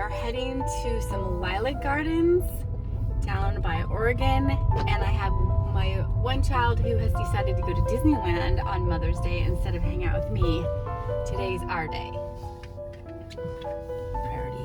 are heading to some lilac gardens down by Oregon, and I have my one child who has decided to go to Disneyland on Mother's Day instead of hang out with me. Today's our day. Priorities.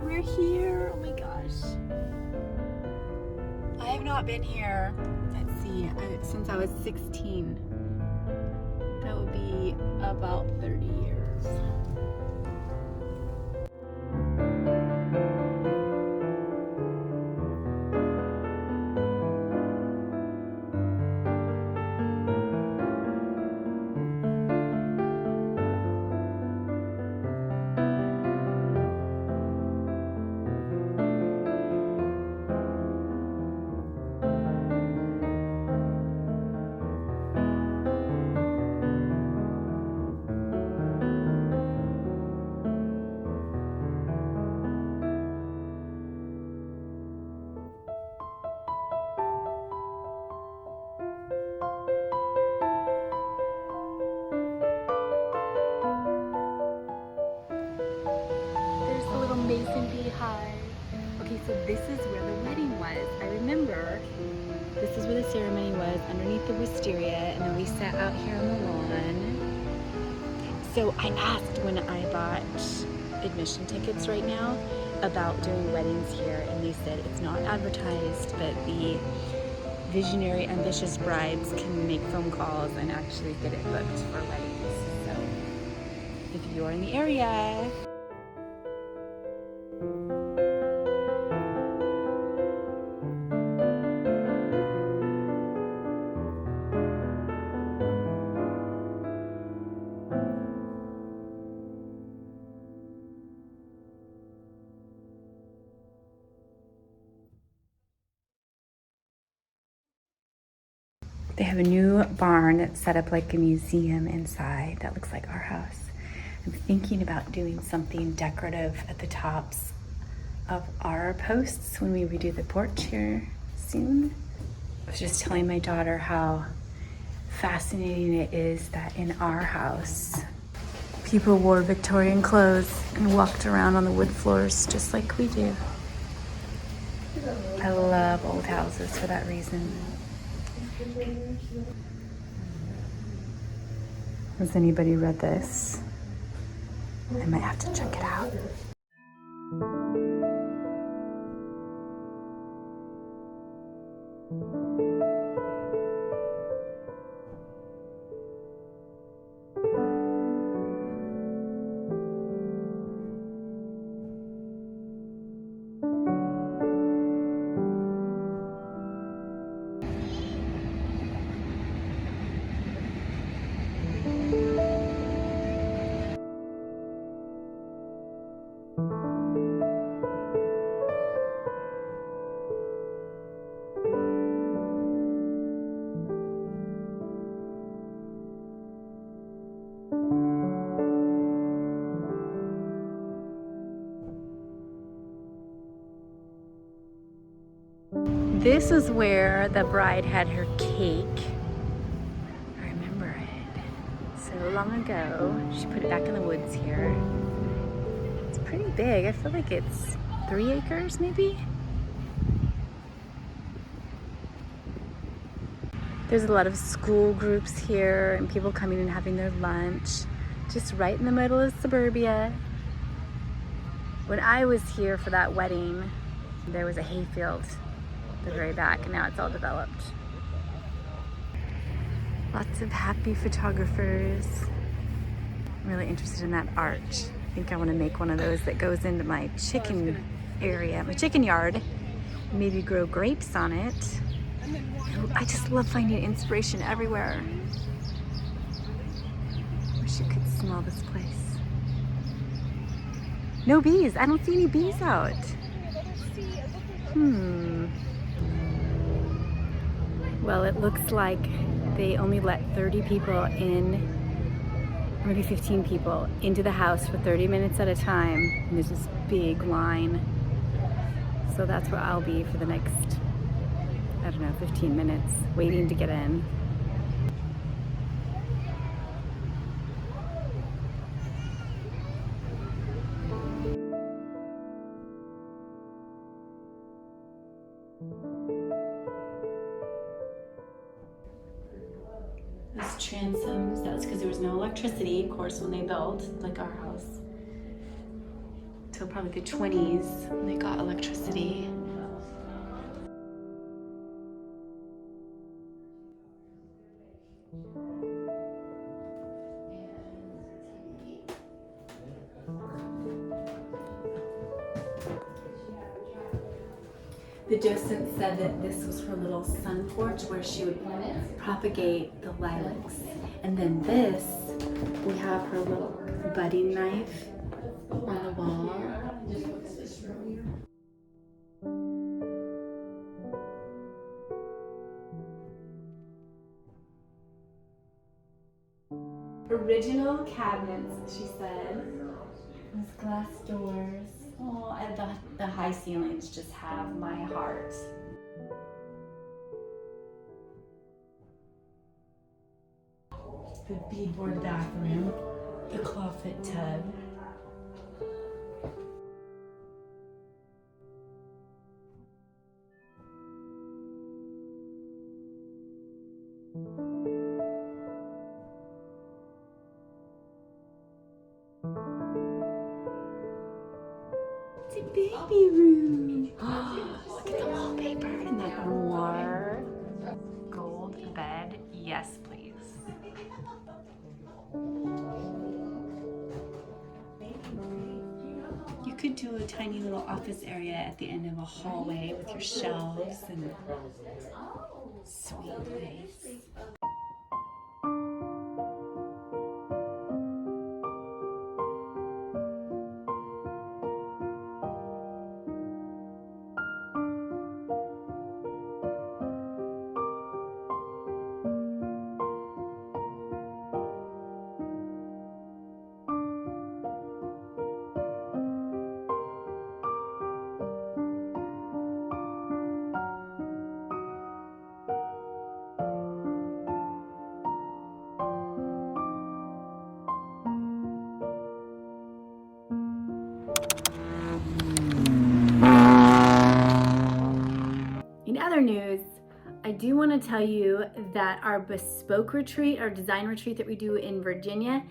We're here. Oh my gosh. I have not been here, let's see, since I was 16. That would be about 30 years. Okay, so this is where the wedding was. I remember this is where the ceremony was, underneath the wisteria, and then we sat out here on the lawn. So I asked when I bought admission tickets right now about doing weddings here, and they said it's not advertised, but the visionary, ambitious brides can make phone calls and actually get it booked for weddings. So if you're in the area, they have a new barn that's set up like a museum inside that looks like our house. I'm thinking about doing something decorative at the tops of our posts when we redo the porch here soon. I was just telling my daughter how fascinating it is that in our house, people wore Victorian clothes and walked around on the wood floors just like we do. I love old houses for that reason. Has anybody read this? I might have to check it out. This is where the bride had her cake. I remember it. So long ago, she put it back in the woods here. It's pretty big. I feel like it's 3 acres maybe. There's a lot of school groups here and people coming and having their lunch. Just right in the middle of suburbia. When I was here for that wedding, there was a hayfield the very back, and now it's all developed. Lots of happy photographers. I'm really interested in that arch. I think I want to make one of those that goes into my chicken area, my chicken yard. Maybe grow grapes on it. I just love finding inspiration everywhere. Wish you could smell this place. No bees. I don't see any bees out. Well, it looks like they only let 30 people in, maybe 15 people, into the house for 30 minutes at a time. And there's this big line. So that's where I'll be for the next, I don't know, 15 minutes, waiting to get in. Those transoms, that's because there was no electricity, of course, when they built, like our house. Till probably the 20s, when they got electricity. The docent said that this was her little sun porch where she would propagate the lilacs. And then this, we have her little budding knife on the wall. Original cabinets, she said. Those glass doors. Oh, and the high ceilings just have my heart. The beadboard bathroom, the clawfoot tub. It's a baby room. Look at the wallpaper and that noir gold bed. Yes, please. You could do a tiny little office area at the end of a hallway with your shelves and sweet place. In other news, I do want to tell you that our bespoke retreat, our design retreat that we do in Virginia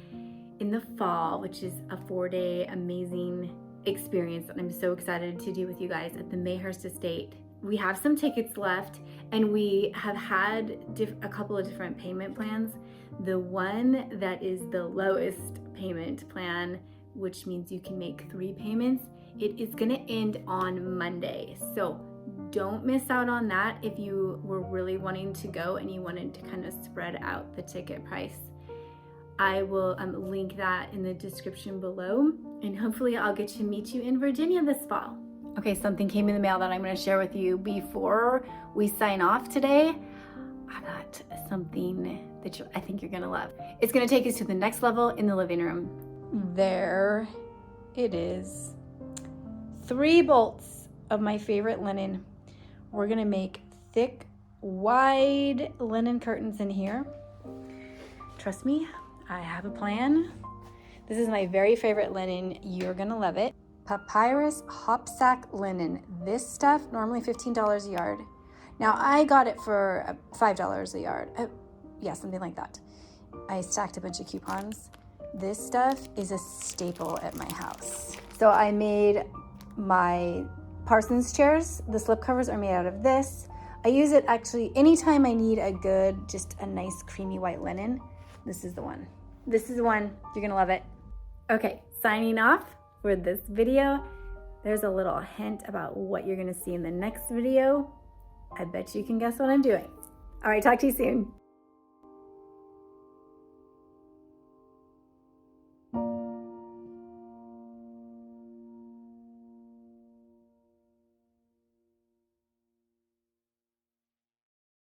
in the fall, which is a 4-day amazing experience that I'm so excited to do with you guys at the Mayhurst Estate. We have some tickets left and we have had a couple of different payment plans. The one that is the lowest payment plan, which means you can make 3 payments, it is going to end on Monday. So don't miss out on that if you were really wanting to go and you wanted to kind of spread out the ticket price. I will link that in the description below, and hopefully I'll get to meet you in Virginia this fall. Okay, something came in the mail that I'm going to share with you before we sign off today. I got something that I think you're going to love. It's going to take us to the next level in the living room. There it is. 3 bolts of my favorite linen. We're gonna make thick, wide linen curtains in here. Trust me, I have a plan. This is my very favorite linen. You're gonna love it. Papyrus Hopsack linen. This stuff, normally $15 a yard. Now I got it for $5 a yard. Yeah, something like that. I stacked a bunch of coupons. This stuff is a staple at my house. So I made my Parsons chairs. The slip covers are made out of this. I use it actually anytime I need just a nice creamy white linen. This is the one. This is the one. You're gonna love it. Okay, signing off for this video. There's a little hint about what you're gonna see in the next video. I bet you can guess what I'm doing. All right, talk to you soon.